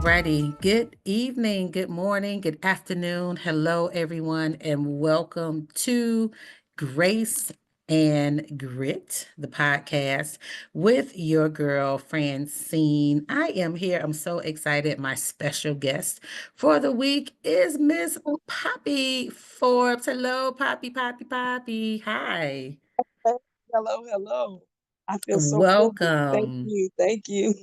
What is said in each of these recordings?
Alrighty. Good evening, good morning, good afternoon. Hello, everyone, and welcome to Grace and Grit, the podcast with your girl, Francine. I am here. I'm so excited. My special guest for the week is Miss Poppie Forbes. Hello, Poppie, Poppie, Poppie. Hi. Hello, hello. I feel so privileged. Thank Welcome. you. Thank you.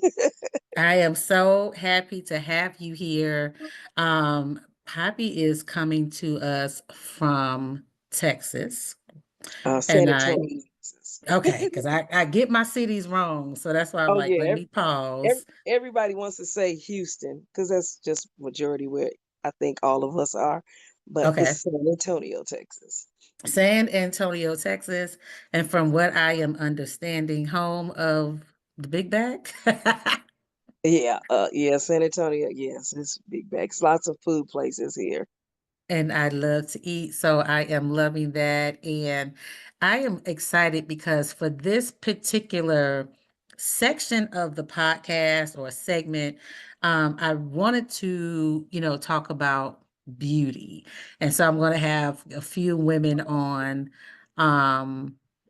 I am so happy to have you here. Poppy is coming to us from Texas. San And I, Antonio, Texas. okay, because I get my cities wrong. So that's why I'm Oh like, let yeah, me pause. everybody wants to say Houston because that's just majority where I think all of us are, but Okay. it's San Antonio, Texas. San Antonio, Texas. And from what I am understanding, home of the Big Bag. Yeah, San Antonio. Yes, it's big bags. Lots of food places here. And I love to eat. So I am loving that. And I am excited because for this particular section of the podcast or segment, I wanted to, talk about beauty. And so I'm going to have a few women on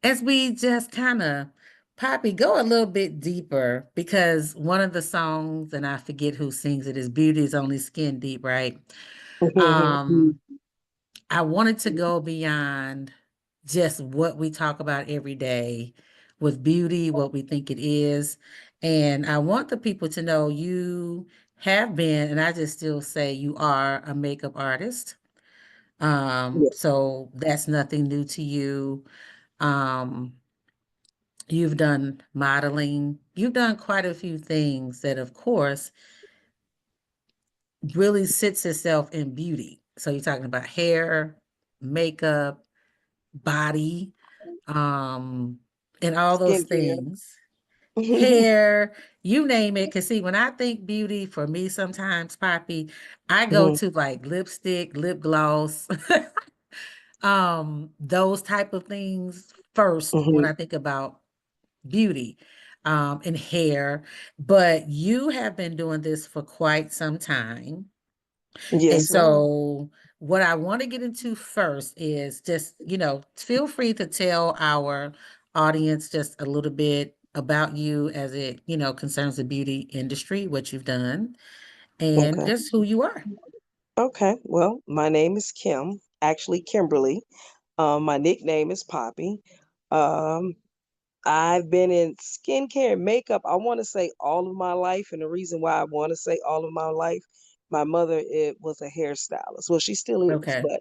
as we just kind of Poppy, go a little bit deeper because one of the songs, and I forget who sings it, is Beauty is Only Skin Deep, right? Um, I wanted to go beyond just what we talk about every day with beauty, what we think it is. And I want the people to know you have been, and I just still say you are a makeup artist. Yeah. So that's nothing new to you. Um, you've done modeling, you've done quite a few things that, of course, really sits itself in beauty. So you're talking about hair, makeup, body, um, and all those Skincare. things. Hair, you name it. Cause see, when I think beauty for me sometimes, Poppy, I go Mhm, to like lipstick, lip gloss, those type of things first when I mhm. think about beauty, and hair. But you have been doing this for quite some time. And Yes, ma'am. so, what I want to get into first is just, feel free to tell our audience just a little bit about you as it, concerns the beauty industry, what you've done, and Okay. just who you are. Okay. Well, my name is Kim, actually Kimberly. My nickname is Poppy. Um, I've been in skincare and makeup, I want to say all of my life. And the reason why I want to say all of my life, my mother it was a hairstylist. Well, she still is, Okay. but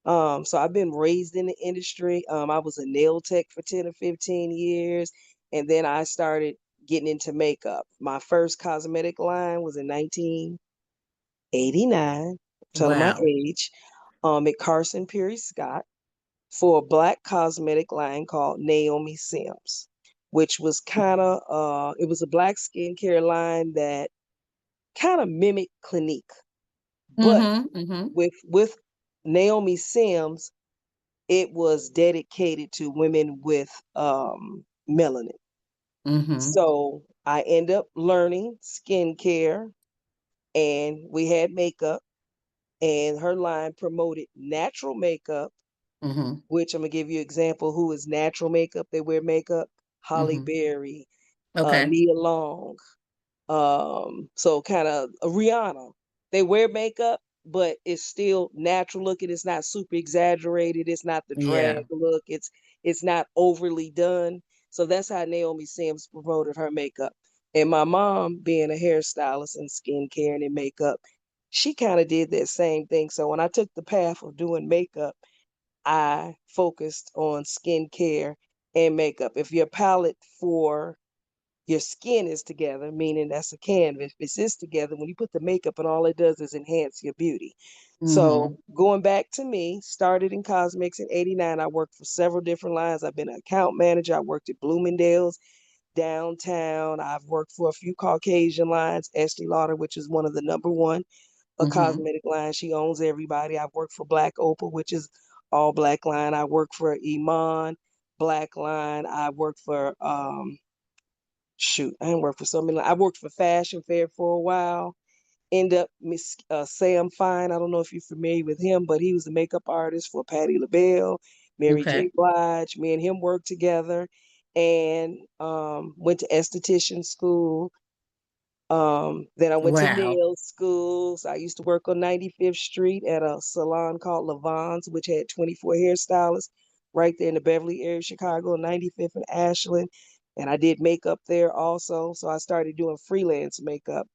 so I've been raised in the industry. I was a nail tech for 10 or 15 years, and then I started getting into makeup. My first cosmetic line was in 1989. Telling my Wow. age. At Carson Perry Scott for a black cosmetic line called Naomi Sims, which was kind of it was a black skincare line that kind of mimicked Clinique, but Mm-hmm. Mm-hmm. with Naomi Sims, it was dedicated to women with melanin. Mm-hmm. So I end up learning skincare, and we had makeup, and her line promoted natural makeup, Mm-hmm. which I'm gonna give you an example who is natural makeup. They wear makeup. Holly Mm-hmm. Berry, Okay. Nia Long, so kind of Rihanna. They wear makeup, but it's still natural looking. It's not super exaggerated. It's not the drag Yeah. look. It's not overly done. So that's how Naomi Sims promoted her makeup. And my mom, being a hairstylist and skincare and in makeup, she kind of did that same thing. So when I took the path of doing makeup, I focused on skincare and makeup. If your palette for your skin is together, meaning that's a canvas, if it's together, when you put the makeup and all it does is enhance your beauty. Mm-hmm. So going back to me, started in cosmetics in 89. I worked for several different lines. I've been an account manager. I worked at Bloomingdale's downtown. I've worked for a few Caucasian lines, Estee Lauder, which is one of the number one a Mm-hmm. cosmetic line. She owns everybody. I've worked for Black Opal, which is all black line. I worked for Iman Black line. I worked for shoot, I didn't work for so many. I worked for Fashion Fair for a while, end up Miss Sam Fine. I don't know if you're familiar with him, but he was the makeup artist for Patti LaBelle, Mary Okay. J. Blige. Me and him worked together, and went to esthetician school. Then I went to Wow. nail school. So I used to work on 95th Street at a salon called Levon's, which had 24 hairstylists right there in the Beverly area, Chicago, 95th and Ashland. And I did makeup there also. So I started doing freelance makeup.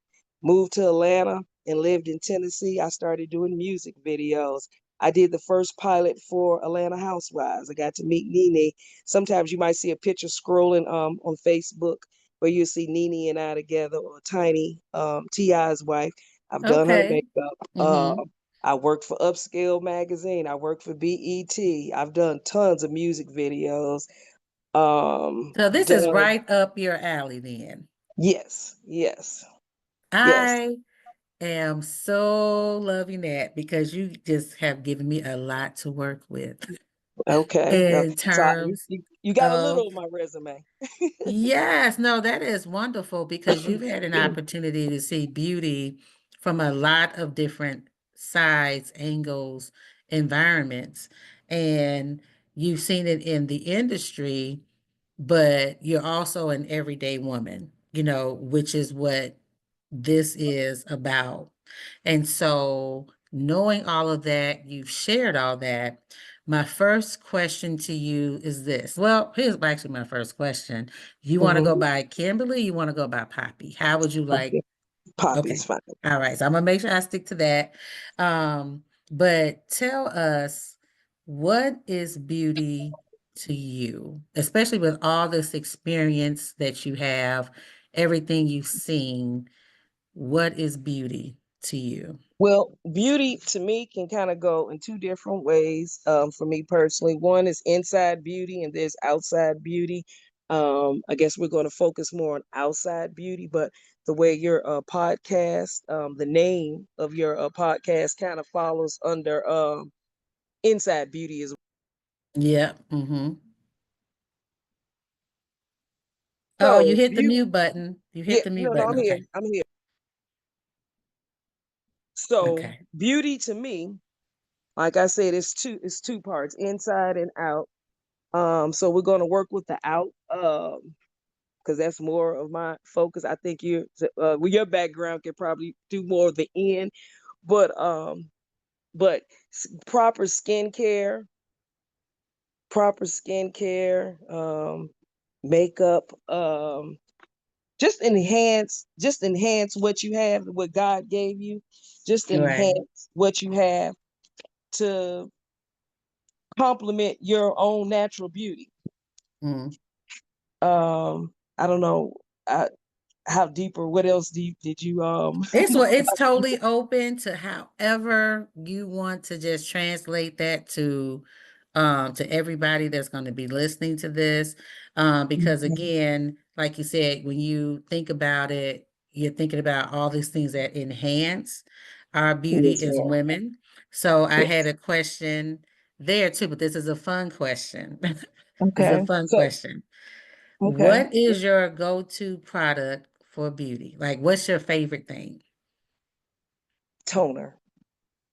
Moved to Atlanta and lived in Tennessee. I started doing music videos. I did the first pilot for Atlanta Housewives. I got to meet Nene. Sometimes you might see a picture scrolling on Facebook where you see Nene and I together, or Tiny, T.I.'s wife. I've done her Okay. makeup. Mm-hmm. I worked for Upscale Magazine. I worked for BET. I've done tons of music videos. So I've this is done, right up your alley then. yes, yes, yes. I am so loving that because you just have given me a lot to work with Okay. in So terms you got a of, little on my resume. yes, no, that is wonderful because you've had an opportunity to see beauty from a lot of different sides, angles, environments, and you've seen it in the industry, but you're also an everyday woman, which is what this is about. And so, knowing all of that, you've shared all that. My first question to you is this. Well, here's actually my first question. You want to go Mhm. by Kimberly? You want to go by Poppy? How would you like? Okay. Poppy's Okay. fine. All right. So I'm gonna make sure I stick to that. But tell us, what is beauty to you, especially with all this experience that you have, everything you've seen. What is beauty to you? Well, beauty to me can kind of go in two different ways. For me personally, one is inside beauty and there's outside beauty. I guess we're going to focus more on outside beauty, but the way your podcast, the name of your podcast kind of follows under inside beauty as Yeah. Mm-hmm. Oh, you well. So hit the beauty, mute button. You hit yeah, the mute no, no, button. I'm here, Okay. I'm here. So Okay. beauty to me, like I said, it's two parts, inside and out. So we're going to work with the out, because that's more of my focus. I think with your background can probably do more of the in, but proper skincare, makeup, just enhance what you have, what God gave you, just Right. enhance what you have to complement your own natural beauty. Mm. I don't know. How deep or what else did you It's totally open to however you want to just translate that to everybody that's going to be listening to this. Because again, like you said, when you think about it, you're thinking about all these things that enhance our Yes, beauty as ma'am. women. So I had Yes. a question there too, but this is a fun question. This is a Okay. fun So, question. okay. What is your go-to product for beauty? Like, what's your favorite thing? Toner.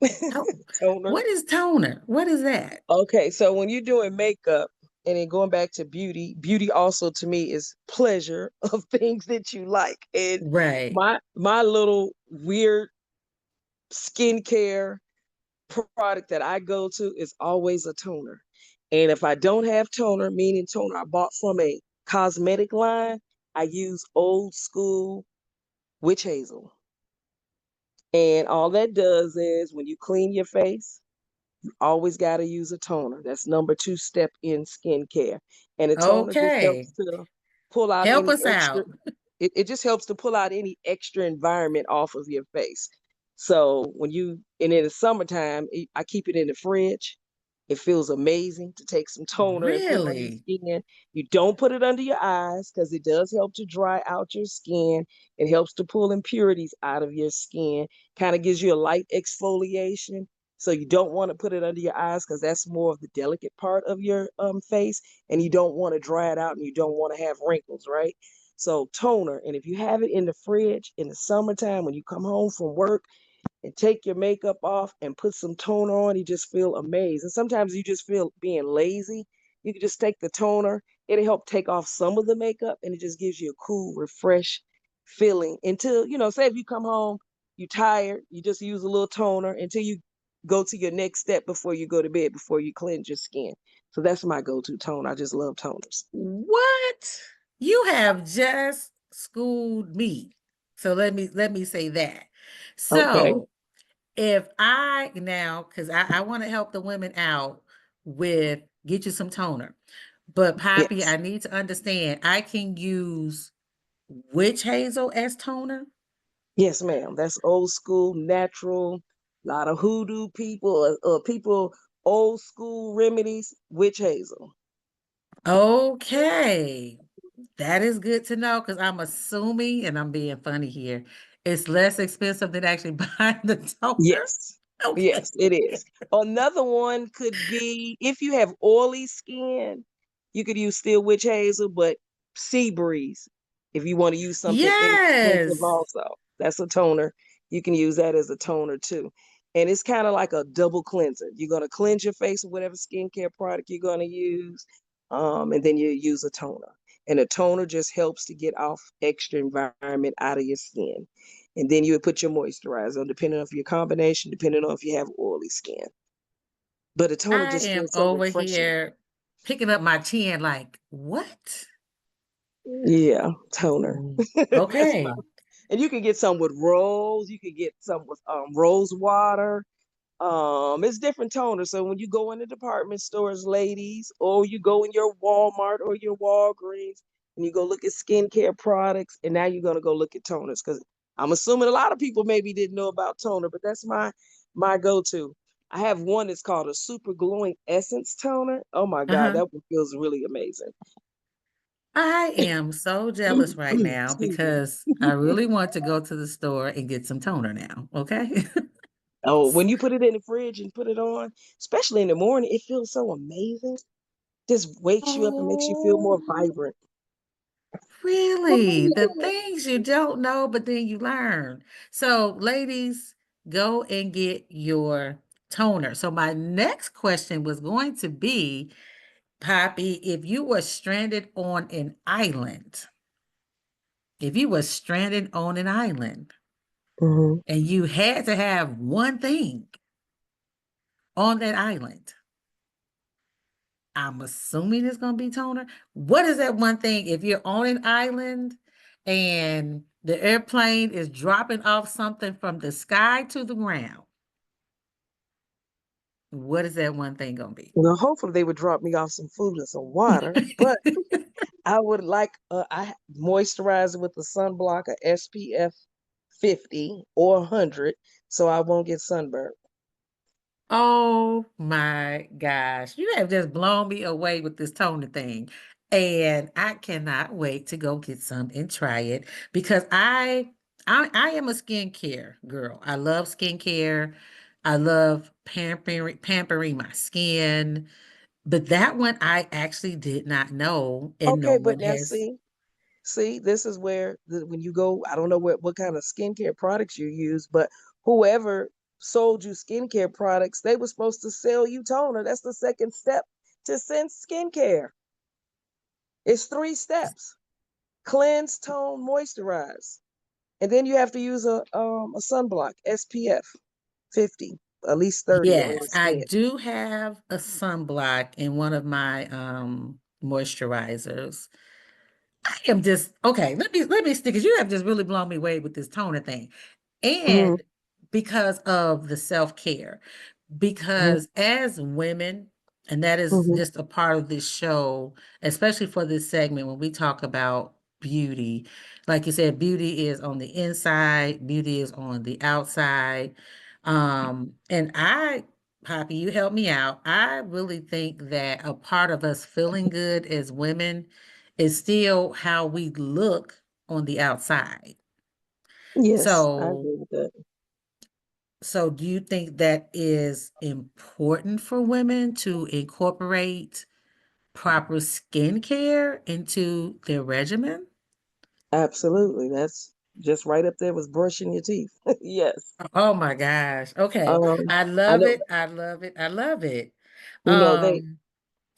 Oh, Toner. what is toner? What is that? Okay. So when you're doing makeup and then going back to beauty, beauty also to me is pleasure of things that you like. And Right. my little weird skincare product that I go to is always a toner. And if I don't have toner, meaning toner I bought from a cosmetic line, I use old school witch hazel. And all that does is when you clean your face, always got to use a toner. That's number two step in skincare. And a toner just Okay. helps to pull out Help any us extra, out. it just helps to pull out any extra environment off of your face. So and in the summertime, I keep it in the fridge. It feels amazing to take some toner and put it on your Really? skin. You don't put it under your eyes because it does help to dry out your skin. It helps to pull impurities out of your skin, kind of gives you a light exfoliation. So you don't want to put it under your eyes because that's more of the delicate part of your face, and you don't want to dry it out and you don't want to have wrinkles, right? So toner, and if you have it in the fridge in the summertime when you come home from work and take your makeup off and put some toner on, you just feel amazed. And sometimes you just feel being lazy. You can just take the toner, it'll help take off some of the makeup and it just gives you a cool, refresh feeling until, say if you come home, you tired, you just use a little toner until you go to your next step before you go to bed, before you cleanse your skin. So that's my go-to tone. I just love toners. What? You have just schooled me. So let me say that. Okay. So if I now, because I want to help the women out with get you some toner. But Poppy, Yes. I need to understand I can use witch hazel as toner. Yes, ma'am. That's old school, natural. A lot of hoodoo people, people, old school remedies, witch hazel. Okay. That is good to know because I'm assuming, and I'm being funny here, it's less expensive than actually buying the toner. Yes. Okay. Yes, it is. Another one could be if you have oily skin, you could use still witch hazel, but sea breeze. If you want to use something inexpensive Yes. also. That's a toner. You can use that as a toner too. And it's kind of like a double cleanser. You're going to cleanse your face with whatever skincare product you're going to use. And then you use a toner. And a toner just helps to get off extra environment out of your skin. And then you would put your moisturizer on, depending on your combination, depending on if you have oily skin. But a toner I just am feels so over refreshing. here picking up my chin like, what? Yeah, toner. That's my. Okay. And you can get some with rose. You can get some with rose water. It's different toners. So when you go in the department stores, ladies, or you go in your Walmart or your Walgreens, and you go look at skincare products, and now you're gonna go look at toners because I'm assuming a lot of people maybe didn't know about toner, but that's my go-to. I have one that's called a super glowing essence toner. Oh my God, Uh-huh. that one feels really amazing. I am so jealous right now Excuse me. because I really want to go to the store and get some toner now. Okay. Oh, when you put it in the fridge and put it on, especially in the morning, it feels so amazing. Just wakes you up and makes you feel more Oh, vibrant. really? The things you don't know, but then you learn. So, ladies, go and get your toner. So, my next question was going to be, Poppy, if you were stranded on an island, if you were stranded on an island Mhm. and you had to have one thing on that island, I'm assuming it's gonna be toner. What is that one thing if you're on an island and the airplane is dropping off something from the sky to the ground? What is that one thing gonna be? Well, hopefully they would drop me off some food and some water, but I would like I moisturize it with a sunblock, a SPF 50 or 100, so I won't get sunburned. Oh my gosh. You have just blown me away with this toner thing. And I cannot wait to go get some and try it because I am a skincare girl. I love skincare. I love pampering my skin. But that one I actually did not know, and no Okay, but one now has. see, this is where when you go, I don't know what kind of skincare products you use, but whoever sold you skincare products, they were supposed to sell you toner. That's the second step to sense skincare. It's three steps: cleanse, tone, moisturize, and then you have to use a sunblock, SPF 50, at least 30 on your Yes, I skin. do have a sunblock in one of my moisturizers. I am just okay. Let me stick because you have just really blown me away with this toner thing, Hmm. and because of the self care. Hmm. Because as women, and that is Hmm. just a part of this show, especially for this segment when we talk about beauty, like you said, beauty is on the inside, beauty is on the outside. And Poppy, you help me out. I really think that a part of us feeling good as women is still how we look on the outside. Yes, I So, agree with that. so do you think that is important for women to incorporate proper skincare into their regimen? Absolutely. That's just right up there with brushing your teeth. Yes. Oh my gosh. Okay. Um, I I love know, it. I love it. I love it. you know, they, Um,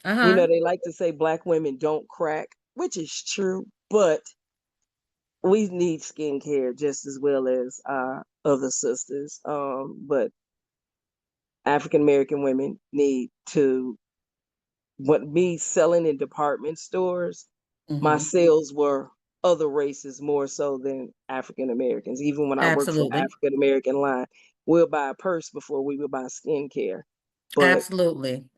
uh-huh. they like to say black women don't crack, which is true, but we need skincare just as well as other sisters. But African American women need to, what me selling in department stores, my Hmm. sales were other races more so than African Americans. Even when I worked for Absolutely. African American line, we'll buy a purse before we would buy skincare. But Absolutely.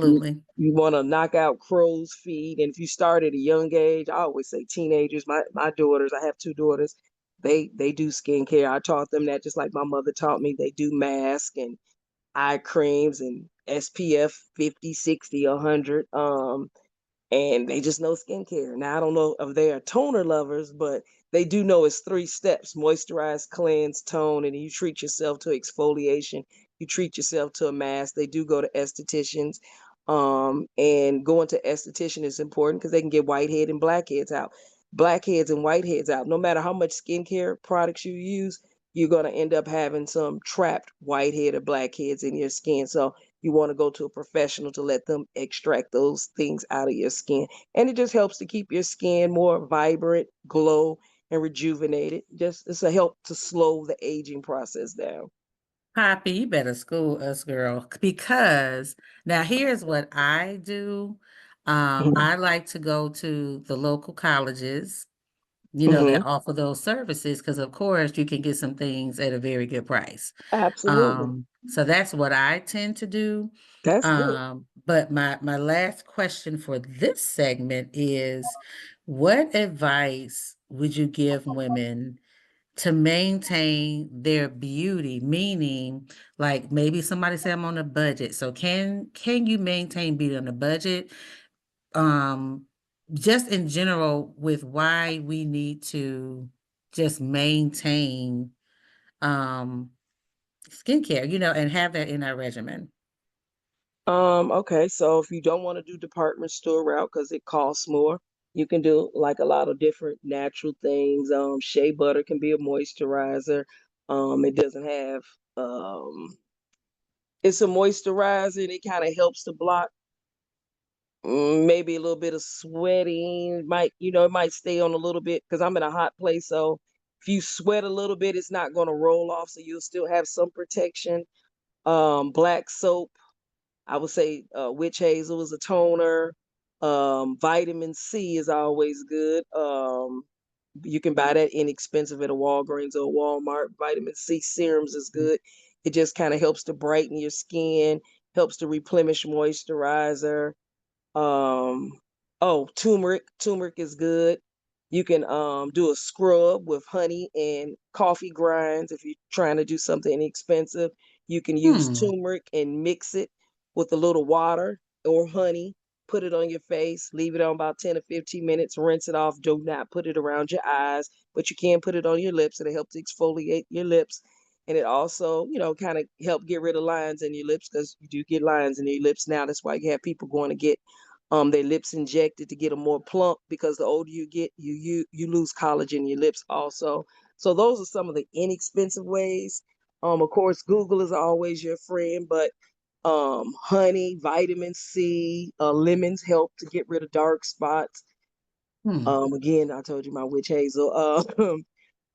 you, Absolutely. you want to knock out crow's feet, and if you start at a young age, I always say teenagers. My daughters, I have two daughters. They do skincare. I taught them that just like my mother taught me. They do masks and eye creams and SPF 50, 60, 100. And they just know skincare. Now, I don't know if they are toner lovers, but they do know it's 3 steps: moisturize, cleanse, tone, and you treat yourself to exfoliation. You treat yourself to a mask. They do go to estheticians. And going to esthetician is important because they can get whitehead and blackheads out. Blackheads and whiteheads out. No matter how much skincare products you use, you're going to end up having some trapped whitehead or blackheads in your skin. So you want to go to a professional to let them extract those things out of your skin. And it just helps to keep your skin more vibrant, glow, and rejuvenated. Just it's a help to slow the aging process down. Poppy, you better school us, girl, because now here's what I do. I like to go to the local colleges, that Hmm. offer those services because, of course, you can get some things at a very good price. Absolutely. So that's what I tend to do. That's good. But my last question for this segment is, what advice would you give women to maintain their beauty? Meaning, like maybe somebody said I'm on a budget. So can you maintain beauty on a budget? Um, just in general with why we need to just maintain um skincare, and have that in our regimen. Okay, so if you don't want to do department store route because it costs more, you can do like a lot of different natural things. Shea butter can be a moisturizer. It doesn't have it's a moisturizer and it kind of helps to block maybe a little bit of sweating. It might stay on a little bit because I'm in a hot place. So if you sweat a little bit, it's not going to roll off. So you'll still have some protection. Black soap, I would say witch hazel is a toner. Vitamin C is always good. You can buy that inexpensive at a Walgreens or a Walmart. Vitamin C serums is good. It just kind of helps to brighten your skin, helps to replenish moisturizer. Um, oh, turmeric. Turmeric is good. You can do a scrub with honey and coffee grinds if you're trying to do something inexpensive. You can use Hmm. turmeric and mix it with a little water or honey. Put it on your face, leave it on about 10 or 15 minutes, rinse it off. Do not put it around your eyes, but you can put it on your lips. It'll help to exfoliate your lips. And it also, kind of help get rid of lines in your lips because you do get lines in your lips now. That's why you have people going to get their lips injected to get them more plump because the older you get, you lose collagen in your lips also. So those are some of the inexpensive ways. Of course, Google is always your friend, but honey, vitamin C, lemons help to get rid of dark spots. Hmm. Again, I told you my witch hazel.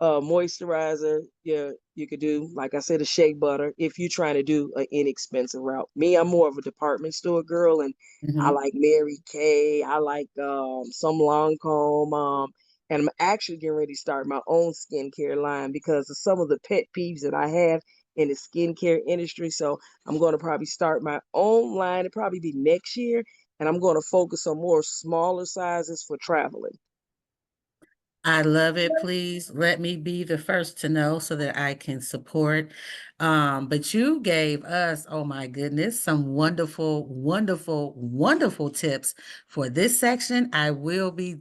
Moisturizer, yeah, you could do, like I said, a shea butter if you're trying to do an inexpensive route. Me, I'm more of a department store girl, and I Hmm. like Mary Kay. I like some Lancome. And I'm actually getting ready to start my own skincare line because of some of the pet peeves that I have in the skincare industry. So I'm going to probably start my own line. It'll probably be next year, and I'm going to focus on more smaller sizes for traveling. I love it. Please let me be the first to know so that I can support. But you gave us, oh my goodness, some wonderful, wonderful, wonderful tips for this section. I will be